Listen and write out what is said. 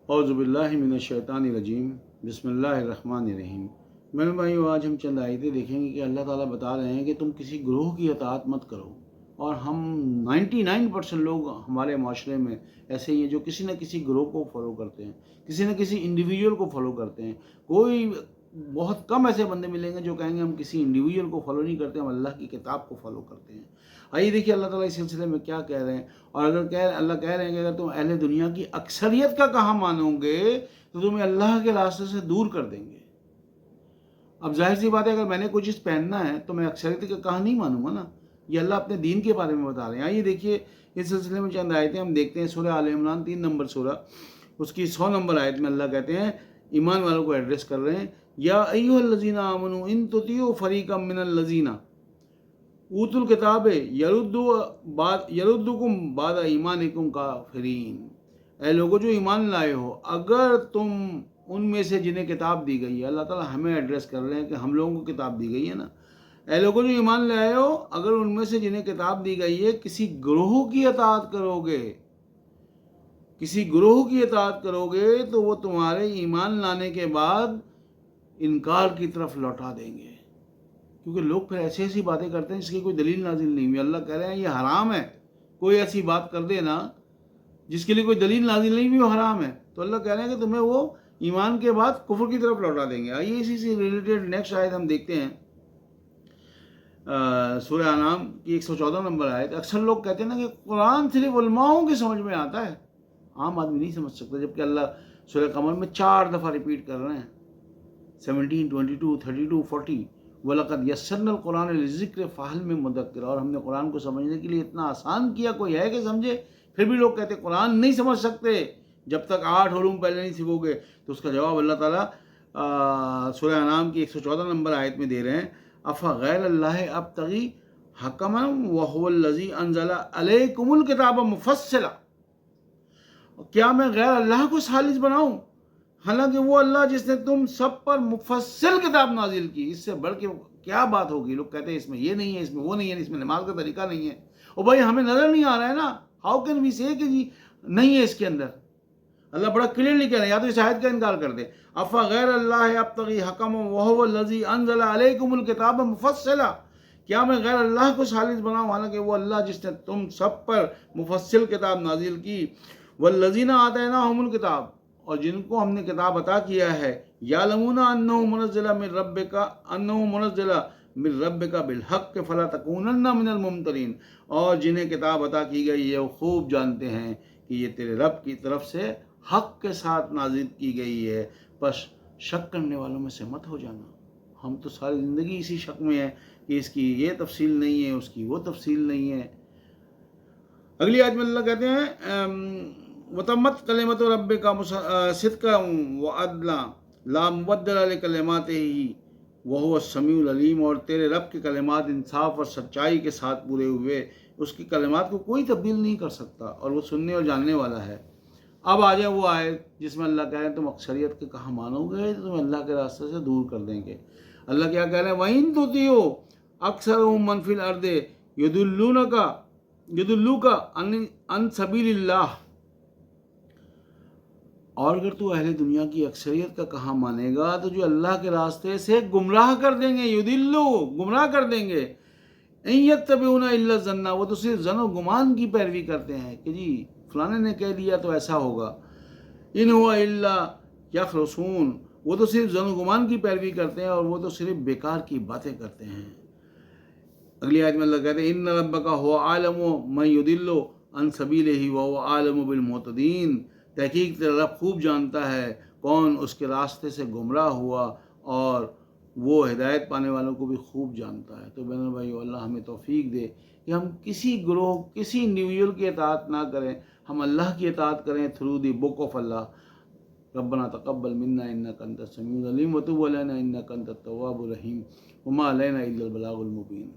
اعوذ باللہ من الشیطان الرجیم بسم اللہ الرحمن الرحیم۔ میرے بھائیو، آج ہم چند آیتیں دیکھیں گے کہ اللہ تعالیٰ بتا رہے ہیں کہ تم کسی گروہ کی اطاعت مت کرو، اور ہم 99% لوگ ہمارے معاشرے میں ایسے ہی ہیں جو کسی نہ کسی گروہ کو فالو کرتے ہیں، کسی نہ کسی انڈیویجول کو فالو کرتے ہیں۔ کوئی بہت کم ایسے بندے ملیں گے جو کہیں گے ہم کسی انڈیویجول کو فالو نہیں کرتے، ہم اللہ کی کتاب کو فالو کرتے ہیں۔ آئیے دیکھیے اللہ تعالیٰ اس سلسلے میں کیا کہہ رہے ہیں، اور اللہ کہہ رہے ہیں کہ اگر تم اہل دنیا کی اکثریت کا کہا مانو گے تو تمہیں اللہ کے راستے سے دور کر دیں گے۔ اب ظاہر سی بات ہے، اگر میں نے کوئی چیز پہننا ہے تو میں اکثریت کا کہا نہیں مانوں گا نا۔ یہ اللہ اپنے دین کے بارے میں بتا رہے ہیں۔ آئیے دیکھیے اس سلسلے میں چند آیتیں ہم دیکھتے ہیں۔ سورہ آل عمران 3 نمبر سورہ، اس کی 100 نمبر آیت میں اللہ کہتے ہیں، ایمان والوں کو ایڈریس کر رہے ہیں، یا ایھا الذین آمنوا ان تطیعوا فریقا من الذین اوتوا الکتاب یردوکم بعد ایمانکم کافرین۔ اے لوگو جو ایمان لائے ہو، اگر تم ان میں سے جنہیں کتاب دی گئی ہے، اللہ تعالیٰ ہمیں ایڈریس کر رہے ہیں کہ ہم لوگوں کو کتاب دی گئی ہے نا، اے لوگوں جو ایمان لائے ہو، اگر ان میں سے جنہیں کتاب دی گئی ہے کسی گروہ کی اطاعت کرو گے، کسی گروہ کی اطاعت کرو گے تو وہ تمہارے ایمان لانے کے بعد انکار کی طرف لوٹا دیں گے۔ کیونکہ لوگ پھر ایسی باتیں کرتے ہیں جس کی کوئی دلیل نازل نہیں ہوئی۔ اللہ کہہ رہے ہیں یہ حرام ہے، کوئی ایسی بات کر دے نا جس کے لیے کوئی دلیل نازل نہیں ہوئی، وہ حرام ہے۔ تو اللہ کہہ رہے ہیں کہ تمہیں وہ ایمان کے بعد کفر کی طرف لوٹا دیں گے۔ آئیے اسی سے ریلیٹڈ نیکسٹ آیت ہم دیکھتے ہیں، سورہ انعام کی 114 نمبر آیت۔ اکثر لوگ کہتے ہیں نا کہ قرآن صرف علماؤں کے سمجھ میں آتا ہے، عام آدمی نہیں سمجھ سکتا، جبکہ اللہ سورہ قمر میں 4 دفعہ ریپیٹ کر رہے ہیں، 17، 22، 32، 40۔ وَلَقَدْ يَسَّرْنَا الْقُرْآنَ لِلذِّكْرِ فَهَلْ مِن مُدَّكِّرٍ۔ اور ہم نے قرآن کو سمجھنے کے لیے اتنا آسان کیا، کوئی ہے کہ سمجھے؟ پھر بھی لوگ کہتے ہیں قرآن نہیں سمجھ سکتے جب تک 8 علوم پہلے نہیں سیکھو گے۔ تو اس کا جواب اللہ تعالیٰ سورہ انعام کی 114 نمبر آیت میں دے رہے ہیں، افغیر اللہ ابتغی حکما وہو الذی انزل علیکم الکتاب مفصلا۔ کیا میں غیر اللہ کو ثالث بناؤں، حالانکہ وہ اللہ جس نے تم سب پر مفصل کتاب نازل کی۔ اس سے بڑھ کے کیا بات ہوگی؟ لوگ کہتے ہیں اس میں یہ نہیں ہے، اس میں وہ نہیں ہے، اس میں نماز کا طریقہ نہیں ہے۔ اور بھائی ہمیں نظر نہیں آ رہا ہے نا، ہاؤ کین وی سے کہ جی نہیں ہے اس کے اندر؟ اللہ بڑا کلیئرلی کہہ رہے ہیں، یا تو اس آیت کا انکار کر دے، افغیر اللہ ابتغی حکما وہو الذی انزل علیکم الکتاب مفصلا۔ کیا میں غیر اللہ کو ثالث بناؤں، حالانکہ وہ اللہ جس نے تم سب پر مفصل کتاب نازل کی۔ والذین آتیناہم الکتاب، اور جن کو ہم نے کتاب عطا کیا ہے، یعلمون انہ منزل من ربک بالحق فلا تکونن من الممترین۔ اور جنہیں کتاب عطا کی گئی ہے وہ خوب جانتے ہیں کہ یہ تیرے رب کی طرف سے حق کے ساتھ نازل کی گئی ہے، بس شک کرنے والوں میں سے مت ہو جانا۔ ہم تو ساری زندگی اسی شک میں ہیں کہ اس کی یہ تفصیل نہیں ہے، اس کی وہ تفصیل نہیں ہے۔ اگلی آیت میں اللہ کہتے ہیں، وَتَمَّتْ کَلِمَتُ رَبِّكَ صِدْقًا وَعَدْلًا لَا مُبَدِّلَ لِکَلِمَاتِهِ وَهُوَ السَّمِيعُ الْعَلِيمُ۔ اور تیرے رب کے کلمات انصاف اور سچائی کے ساتھ پورے ہوئے، اس کی کلمات کو کوئی تبدیل نہیں کر سکتا، اور وہ سننے اور جاننے والا ہے۔ اب آ جائے وہ آیت جس میں اللہ کہہ رہے ہیں تم اکثریت کے کہا مانو گے تو تمہیں اللہ کے راستے سے دور کر دیں گے۔ اللہ کیا کہہ رہے ہیں، وَإِن تُطِيعُوا أَكْثَرَ مَن فِي الْأَرْضِ يُضِلُّوكَ عَن سَبِيلِ اللَّهِ۔ اور اگر تو اہل دنیا کی اکثریت کا کہا مانے گا تو جو اللہ کے راستے سے گمراہ کر دیں گے، یضلو گمراہ کر دیں گے، ان یتبعون الا الظن، وہ تو صرف ظن و گمان کی پیروی کرتے ہیں کہ جی فلانے نے کہہ دیا تو ایسا ہوگا، ان ہوا الا یخرصون، وہ تو صرف ظن و گمان کی پیروی کرتے ہیں اور وہ تو صرف بیکار کی باتیں کرتے ہیں۔ اگلی آیت میں اللہ کہتے ہیں، ان ربک هو اعلم من یضل عن سبیلہ وهو اعلم بالمہتدین۔ تحقیق تیرا رب خوب جانتا ہے کون اس کے راستے سے گمراہ ہوا، اور وہ ہدایت پانے والوں کو بھی خوب جانتا ہے۔ تو بہنوں بھائیو، اللہ ہمیں توفیق دے کہ ہم کسی گروہ، کسی انڈیویجول کی اطاعت نہ کریں، ہم اللہ کی اطاعت کریں تھرو دی بک آف اللہ۔ ربنا تقبل منا انک انت السمیع العلیم وتب علینا انک انت التواب الرحیم وما علینا الا البلاغ المبین۔